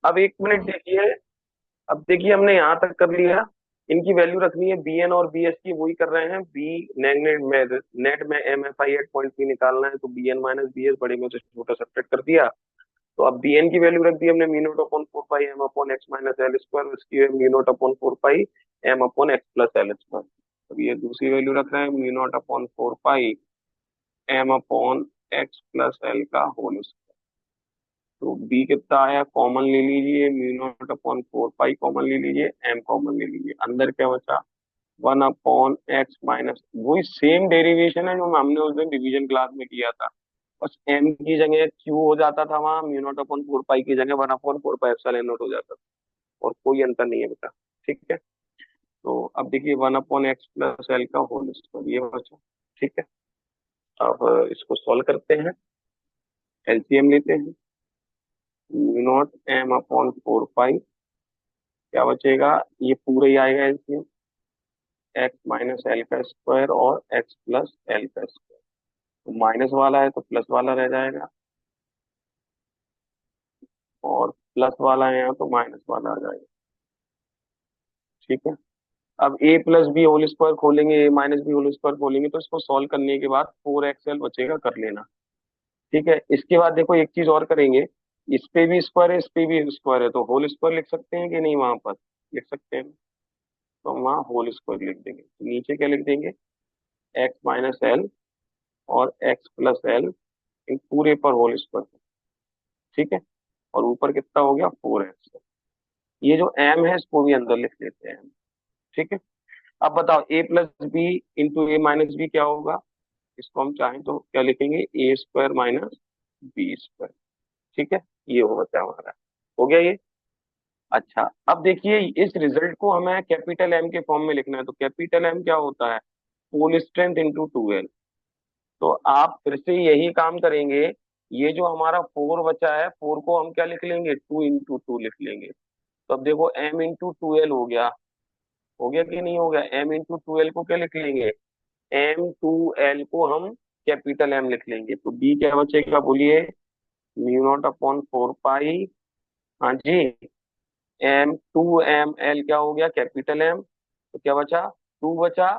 अब एक मिनट देखिए। अब देखिए हमने यहाँ तक कर लिया। इनकी वैल्यू रखनी है बी एन और बी एस की, वही कर रहे हैं। बी नेट में, नेट में M F I at point three निकालना है, तो B N minus B S, बड़े में से छोटा सब्ट्रैक्ट कर दिया। तो अब बी एन की वैल्यू रख दी हमने mu not upon four pi M upon X minus L square, इसकी है mu not upon four pi M upon X plus L square. अब ये दूसरी वैल्यू रख रहे हैं mu not upon four pi M upon X plus L का whole square. तो बी कितना आया, कॉमन ले लीजिए, mu not upon four pi common ले लीजिए, एम कॉमन ले लीजिए, अंदर क्या बचा, वन अपॉन एक्स माइनस, वही सेम डेरिवेशन है जो हमने उस दिन डिवीजन क्लास में किया था। बस एम की जगह क्यू हो जाता था, वहां म्यू नॉट अपॉन फोर पाई की जगह one upon four pi epsilon not हो जाता था। और कोई अंतर नहीं है बेटा। ठीक है। तो अब देखिए one upon X plus L का होल स्क्वायर ये बचा। ठीक है। अब इसको सॉल्व करते हैं, एलसीएम लेते हैं। Mu nought M upon four pi, क्या बचेगा, ये पूरा ही आएगा एलसीएम, एक्स माइनस एल का स्क्वायर और एक्स प्लस एल का स्क्वायर। तो माइनस वाला है तो प्लस वाला रह जाएगा, और प्लस वाला है यहाँ तो माइनस वाला आ जाएगा। ठीक है। अब ए प्लस बी होल स्क्वायर खोलेंगे, ए माइनस बी होल स्क्वायर खोलेंगे, तो इसको सॉल्व करने के बाद फोर एक्स एल बचेगा, कर लेना। ठीक है। इसके बाद देखो एक चीज और करेंगे, इस पे भी स्क्वायर है, इस पे भी स्क्वायर है, तो होल स्क्वायर लिख सकते हैं कि नहीं, वहां पर लिख सकते हैं। तो हम वहाँ होल स्क्वायर लिख देंगे, तो नीचे क्या लिख देंगे, एक्स माइनस एल और एक्स प्लस एल इन पूरे पर होल स्क्वायर। ठीक है। और ऊपर कितना हो गया, फोर एक्स। ये जो एम है इसको भी अंदर लिख लेते हैं। ठीक है। अब बताओ ए प्लस बी इंटू ए माइनस बी क्या होगा, इसको हम चाहें तो क्या लिखेंगे, ए स्क्वायर माइनस बी स्क्वायर। ठीक है। ये हो बचा हमारा, हो गया ये। अच्छा, अब देखिए इस रिजल्ट को हमें कैपिटल एम के फॉर्म में लिखना है, तो कैपिटल एम क्या होता है, pool strength into two L. तो आप फिर से यही काम करेंगे, ये जो हमारा फोर बचा है, फोर को हम क्या लिख लेंगे, टू इंटू टू लिख लेंगे। तो अब देखो एम इंटू टू एल हो गया, हो गया कि नहीं हो गया, एम इंटू टू एल को क्या लिख लेंगे, एम टू एल को हम कैपिटल एम लिख लेंगे। तो बी क्या बचेगा बोलिए, म्यू नॉट अपॉन फोर पाई, हाँ जी, एम टू एम एल क्या हो गया, कैपिटल एम। तो क्या बचा, टू बचा,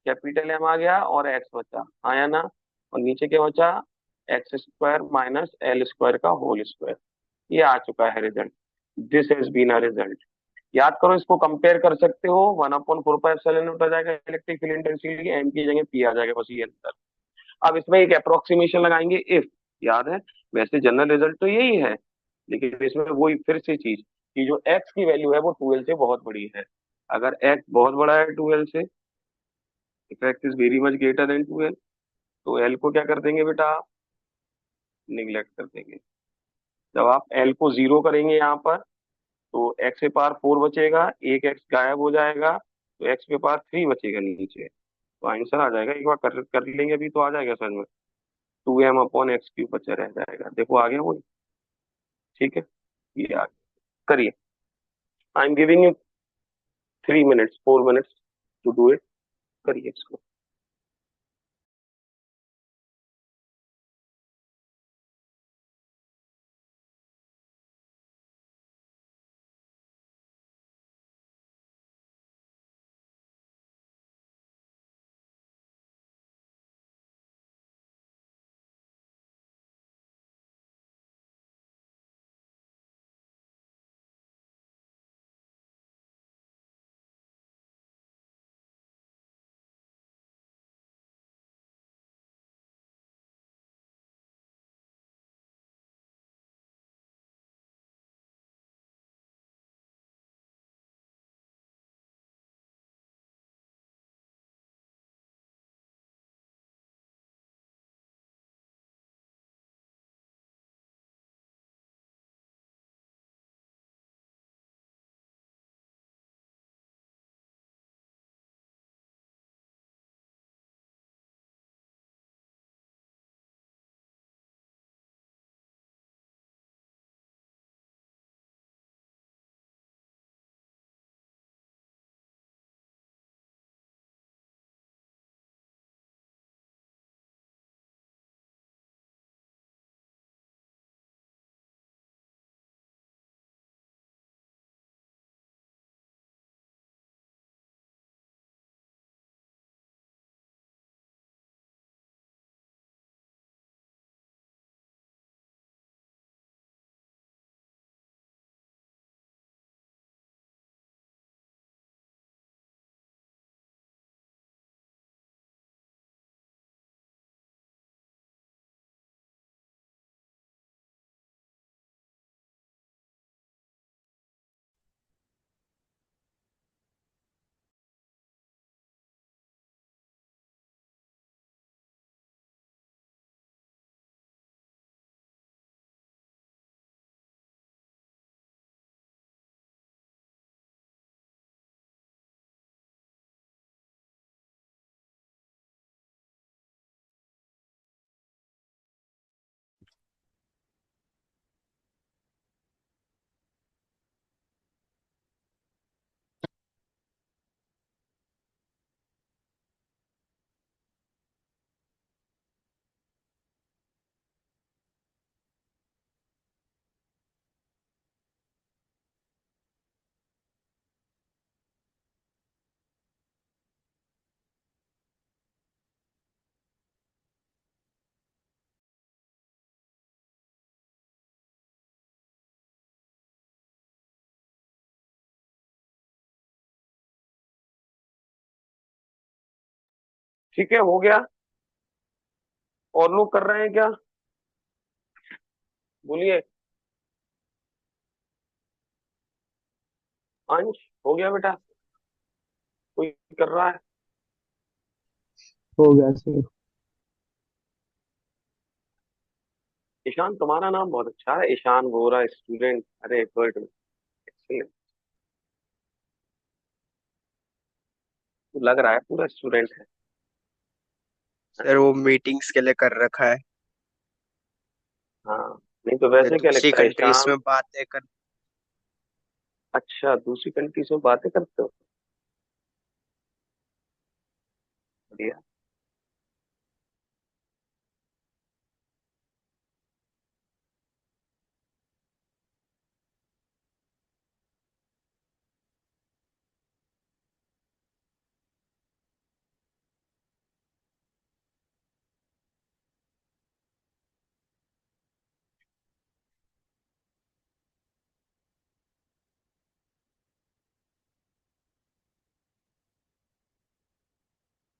कैपिटल एम आ गया, और एक्स बचा, आया ना। और नीचे क्या बचा, x square minus L square का होल स्क्वायर। ये आ चुका है result. This has been a result. याद करो, इसको कंपेयर कर सकते हो, one upon four pi epsilon naught आ जाएगा इलेक्ट्रिक फील्ड इंटेंसिटी, एम की जगह पी आ जाएगा, बस ये अंतर। अब इसमें एक अप्रोक्सीमेशन लगाएंगे इफ, याद है, वैसे जनरल रिजल्ट तो यही है, लेकिन इसमें वही फिर से चीज कि जो एक्स की वैल्यू है वो ट्वेल्व से बहुत बड़ी है। अगर एक्स बहुत बड़ा है ट्वेल्व से, if x is very much greater than twelve, तो एल को क्या कर देंगे बेटा आप, निग्लेक्ट कर देंगे। जब आप एल को जीरो करेंगे यहाँ पर, तो एक्स के पावर फोर बचेगा, एक एक्स गायब हो जाएगा, तो एक्स के पावर थ्री बचेगा नीचे। तो आंसर आ जाएगा, एक बार कर लेंगे अभी तो आ जाएगा सर में, two M upon X cube बचा रह जाएगा, देखो आ गया वो। ठीक है। ये आ गया, करिए। I am giving you three minutes, four minutes to do it, करिए इसको। ठीक है, हो गया। और लोग कर रहे हैं क्या? बोलिए। अंश, हो गया बेटा? कोई कर रहा है? हो गया सर। ईशान, तुम्हारा नाम बहुत अच्छा है, ईशान वोरा स्टूडेंट, अरे गुड, एक्सीलेंट। लग रहा है पूरा स्टूडेंट है। सर वो मीटिंग्स के लिए कर रखा है। हाँ। नहीं तो ये वैसे क्या दूसरी लगता है कंट्रीज ईशान? में बातें कर। अच्छा, दूसरी कंट्री से बातें करते हो? बढ़िया।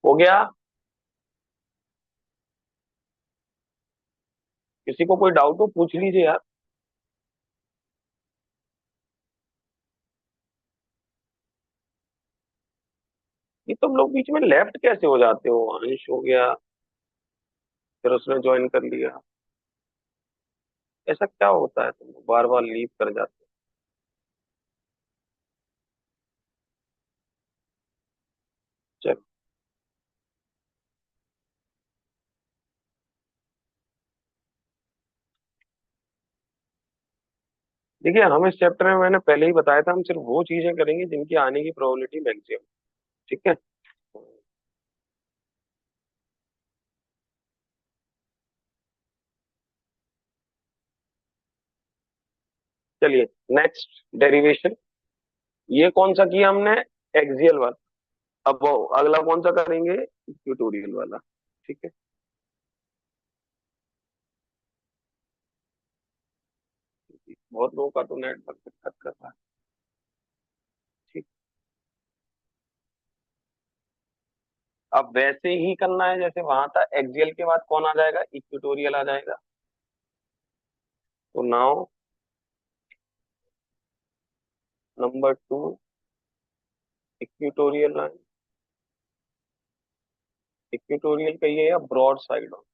हो गया? किसी को कोई डाउट हो पूछ लीजिए यार। ये तुम लोग बीच में लेफ्ट कैसे हो जाते हो? अंश हो गया, फिर उसने ज्वाइन कर लिया। ऐसा क्या होता है, तुम बार बार लीव कर जाते हो? चल। देखिए, हम इस चैप्टर में, मैंने पहले ही बताया था, हम सिर्फ वो चीजें करेंगे जिनकी आने की प्रोबेबिलिटी मैक्सिमम। ठीक है। चलिए, नेक्स्ट डेरिवेशन। ये कौन सा किया हमने? एक्सियल वाला। अब वो अगला कौन सा करेंगे? इक्वेटोरियल वाला। ठीक है। बहुत लोगों का तो नेटवर्क दिक्कत कर रहा है। ठीक। अब वैसे ही करना है जैसे वहां था, एक्सियल के बाद कौन आ जाएगा? इक्वेटोरियल आ जाएगा। तो now number two, equatorial line. Equatorial कहिए या ब्रॉड साइड हो।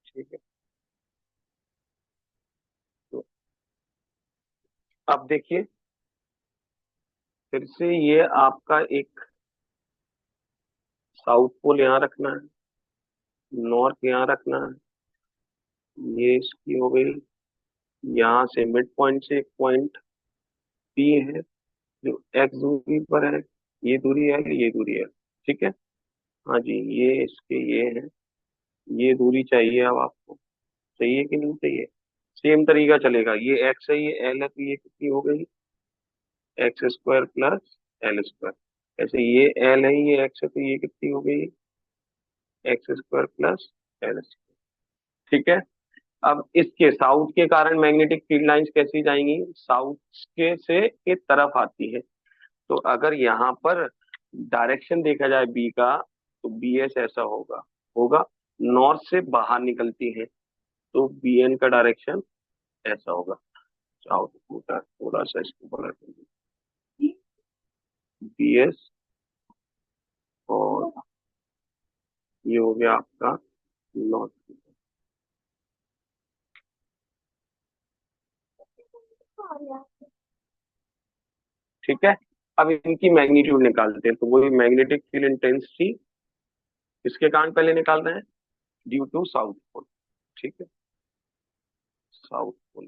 ठीक है। तो अब देखिए, फिर से ये आपका एक साउथ पोल यहाँ रखना है, नॉर्थ यहाँ रखना है। ये इसकी हो गई। यहाँ से मिड पॉइंट से एक पॉइंट पी है जो एक्स दूरी पर है। ये दूरी है, ये दूरी है। ठीक है। हाँ जी, ये इसके ये है। ये दूरी चाहिए अब आपको। चाहिए कि नहीं चाहिए? सेम तरीका चलेगा, ये एक्स है, ये एल है, तो ये कितनी हो गई? X square plus L square. ऐसे ये एल है, ये एक्स है, तो ये कितनी हो गई? X square plus L square. ठीक है। अब इसके साउथ के कारण मैग्नेटिक फील्ड लाइंस कैसी जाएंगी? साउथ के तरफ आती है। तो अगर यहाँ पर डायरेक्शन देखा जाए बी का, तो बी एस ऐसा होगा। होगा। नॉर्थ से बाहर निकलती है, तो बी एन का डायरेक्शन ऐसा होगा। साउथ थोड़ा थोड़ा सा इसको बड़ा कर बी एस। और ये हो गया आपका नॉर्थ। ठीक है। अब इनकी मैग्नीट्यूड निकालते हैं, तो वही मैग्नेटिक फील्ड इंटेंसिटी किसके कारण पहले निकाल रहे हैं? Due to south pole. ठीक है। साउथ पोल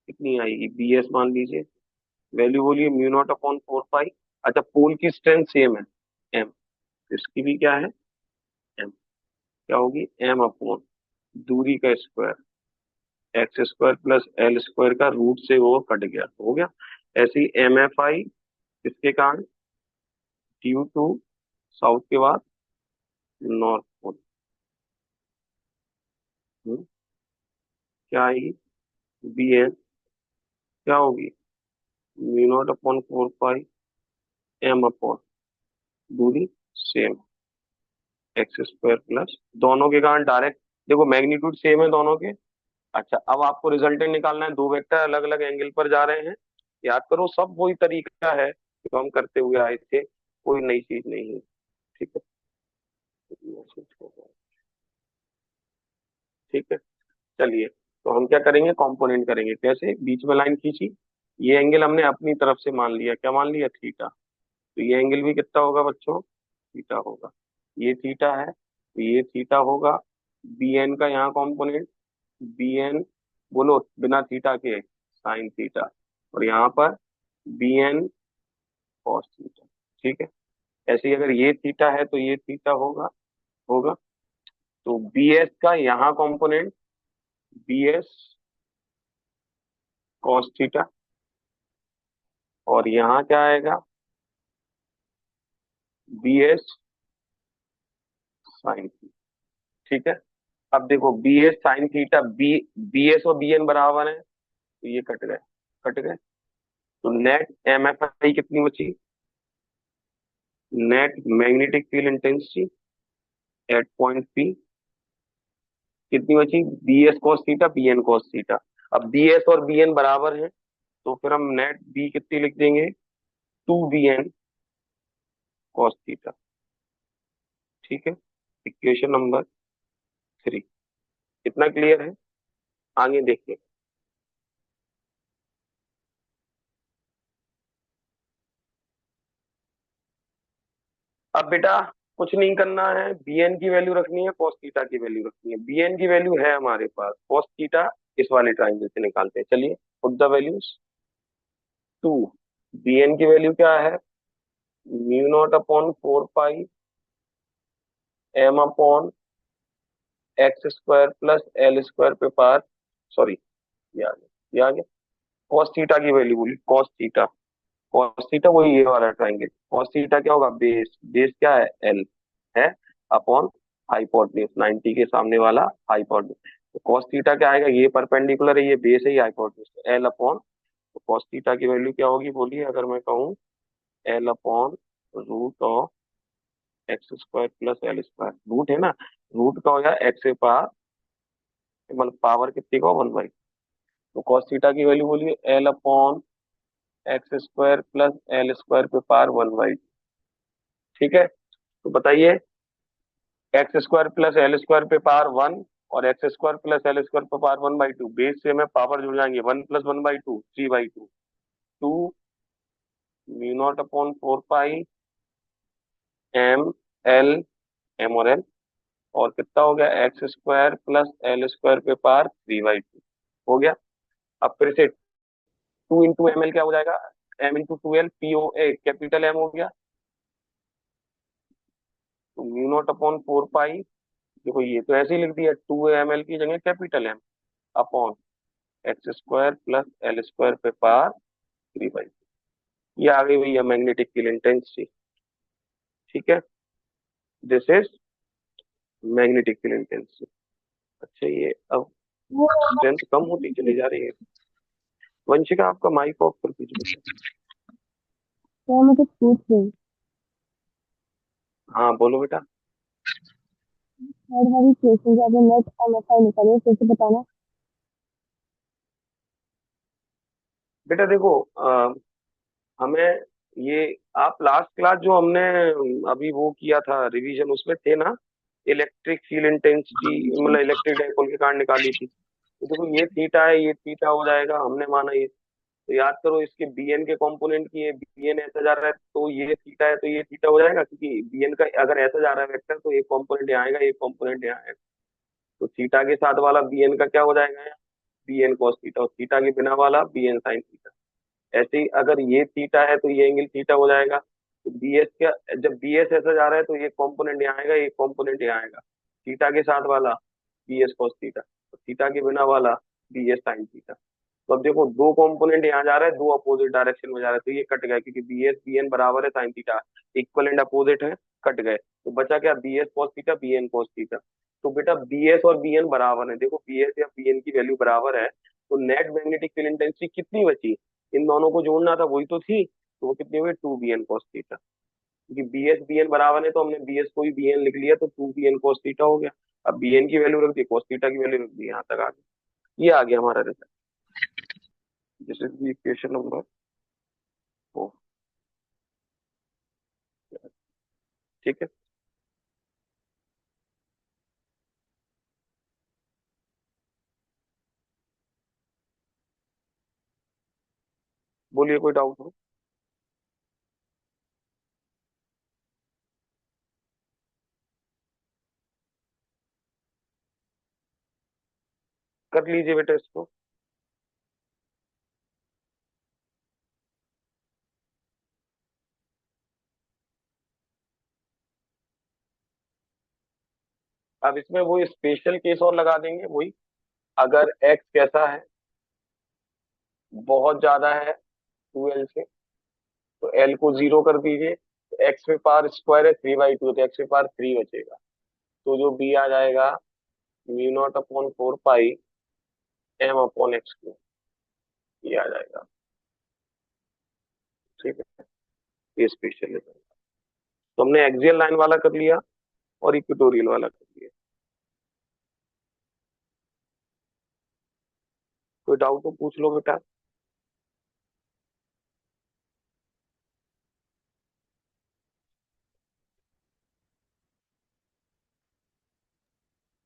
कितनी आएगी? बी एस मान लीजिए। वैल्यू बोलिए, म्यू नॉट अपॉन 4 पाई। अच्छा, पोल की स्ट्रेंथ सेम है, एम। इसकी भी क्या है? एम। क्या होगी? एम अपॉन दूरी का square, x square plus L square का रूट से वो कट गया, हो गया। ऐसे ही एम एफ आई किसके कारण? ड्यू टू साउथ के बाद नॉर्थ पोल। क्या आएगी? बी एन क्या होगी? Mu naught upon 4 pi M upon दूरी सेम, एक्स स्क्वायर प्लस, दोनों के कारण डायरेक्ट, देखो मैग्नीट्यूड सेम है दोनों के। अच्छा, अब आपको रिजल्टेंट निकालना है, दो वेक्टर अलग अलग एंगल पर जा रहे हैं। याद करो, सब वही तरीका है जो हम करते हुए आए थे, कोई नई चीज नहीं है। ठीक है, ठीक है। चलिए, तो हम क्या करेंगे, कंपोनेंट करेंगे। कैसे, बीच में लाइन खींची, ये एंगल हमने अपनी तरफ से मान लिया, क्या मान लिया, थीटा। तो ये एंगल भी कितना होगा बच्चों, थीटा होगा। ये थीटा है तो ये थीटा होगा। बी एन का यहाँ कंपोनेंट, बी एन, बोलो बिना थीटा के, साइन थीटा। और यहाँ पर बी एन कॉस थीटा। ठीक है, ऐसे ही अगर ये थीटा है तो ये थीटा होगा, होगा। तो बी एस का यहाँ component, B S cos theta, और यहाँ क्या आएगा, बी एस साइन थीटा। ठीक है, अब देखो B S sine theta, B S और बी एन बराबर है, तो ये कट गए, कट गए। तो नेट एम एफ आई कितनी बची, net magnetic field intensity at point P कितनी बची, B S cos theta, B N cos theta. अब बी एस और बी एन बराबर है, तो फिर हम नेट बी कितनी लिख देंगे, two B N cos theta. ठीक है, इक्वेशन नंबर 3। इतना क्लियर है, आगे देखिए। अब बेटा कुछ नहीं करना है, बी एन की वैल्यू रखनी है, कॉस थीटा की वैल्यू रखनी है। बी एन की वैल्यू है हमारे पास, कॉस थीटा इस वाले ट्राइंगल से निकालते हैं। चलिए, put the values. Two, B N की वैल्यू क्या है, mu not upon 4 pi M upon x square plus L square पे पार, सॉरी, ये आ गया, ये आ गया। कॉस थीटा की वैल्यू बोली, कॉस थीटा, कॉस थीटा वही ये वाला ट्राइंगल। कॉस थीटा क्या होगा, बेस, बेस क्या है, एल है, अपॉन हाइपोटेन्यूज, 90 के सामने वाला हाइपोटेन्यूज। तो कॉस थीटा क्या आएगा, ये परपेंडिकुलर है, ये बेस है, ये हाइपोटेन्यूज, एल अपॉन, तो कॉस थीटा की वैल्यू क्या होगी बोलिए, अगर मैं कहूँ L upon root of X square plus L square, root है ना, रूट का हो जाए एक्स से पावर, मतलब पावर कितनी का, 1/, तो कॉस थीटा की वैल्यू बोलिए L upon x square plus L square पे पावर 1/। ठीक है, तो बताइए, X square plus L square पे पावर 1 और X square plus L square पे पावर 1/2, बेस से में पावर जुड़ जाएंगे, 1 plus 1/2, 3/2, two mu not upon 4 pi M L, M और एल, और कितना हो गया, X square plus L square पे पावर 3/2 हो गया। अब फिर से टू इंटू एम एल क्या हो जाएगा, M into two L, P O A capital M हो गया। तो म्यू नॉट अपॉन 4 पाई, देखो ये तो ऐसे ही लिख दिया, 2 ml की जगह capital M, upon x square plus L square पे पावर 3/2। ये आ गई भैया मैग्नेटिक फील्ड इंटेंसिटी। ठीक है, this is magnetic field intensity. अच्छा, ये अब वो स्ट्रेंथ कम होती चली जा रही है। वंशिका आपका माइक ऑफ कर दीजिए बेटा। क्या मैं कुछ पूछ रही हाँ बोलो बेटा। हर वाली केसेस जब नेट और मसाई निकाले फिर से बताना। बेटा देखो, हमें ये, आप लास्ट क्लास जो हमने अभी वो किया था रिवीजन, उसमें थे ना, इलेक्ट्रिक फील्ड इंटेंसिटी, मतलब इलेक्ट्रिक डाइपोल के कारण निकाली थी। तो देखो ये थीटा है, ये थीटा हो जाएगा, हमने माना ये। तो याद करो, इसके बीएन के कंपोनेंट की, ये बीएन ऐसा जा रहा है तो ये थीटा है, तो ये थीटा हो जाएगा, क्योंकि बीएन का अगर ऐसा जा रहा है वेक्टर, तो एक कंपोनेंट यहाँ आएगा, एक कंपोनेंट यहाँ आएगा। तो थीटा के साथ वाला बीएन का क्या हो जाएगा, बीएन कॉस थीटा, और थीटा के बिना वाला बीएन साइन थीटा। ऐसे ही अगर ये थीटा है तो ये एंगल थीटा हो जाएगा। तो बी एस क्या, जब बी एस ऐसा जा रहा है तो ये कंपोनेंट यहाँ आएगा, ये कंपोनेंट यहाँ आएगा, थीटा के साथ वाला बी एस कॉस थीटा, तो थीटा के बिना वाला बी एस साइन थीटा। तो अब देखो, दो कंपोनेंट यहाँ जा रहा है, दो अपोजिट डायरेक्शन में जा रहा है, तो ये कट गया, क्योंकि बी एस बी एन बराबर है sine theta, equal and opposite है, कट गए। तो बचा क्या, B S cos theta, B N cos theta. तो बेटा बी एस और बी एन बराबर है, देखो बी एस या बी एन की वैल्यू बराबर है, तो नेट मैग्नेटिक फील्ड इंटेंसिटी कितनी बची, इन दोनों को जोड़ना था, वही तो थी, तो वो कितनी हुई, 2 bn cos थीटा। क्योंकि बी एस बी एन बराबर है, तो हमने बी एस को भी बी एन लिख लिया, तो 2 bn cos थीटा हो गया। अब बी एन की वैल्यू रख दी, cos थीटा की वैल्यू रख दी, यहाँ तक आ गया। ये आ गया हमारा result. This is the equation number 4। ठीक है। बोलिए, कोई डाउट हो? कर लीजिए बेटा इसको। अब इसमें वो स्पेशल केस और लगा देंगे वही। अगर एक्स कैसा है, बहुत ज्यादा है 2l से, तो एल को 0 कर दीजिए, तो एक्स में पावर स्क्वायर है 3/2, तो एक्स में पावर 3 बचेगा। तो जो बी आ जाएगा, μ0/4 पाई m/x3, ये आ जाएगा। ठीक है, ये स्पेशल है। तो हमने एक्सियल लाइन वाला कर लिया और इक्वेटोरियल वाला कर लिया। कोई डाउट हो पूछ लो बेटा।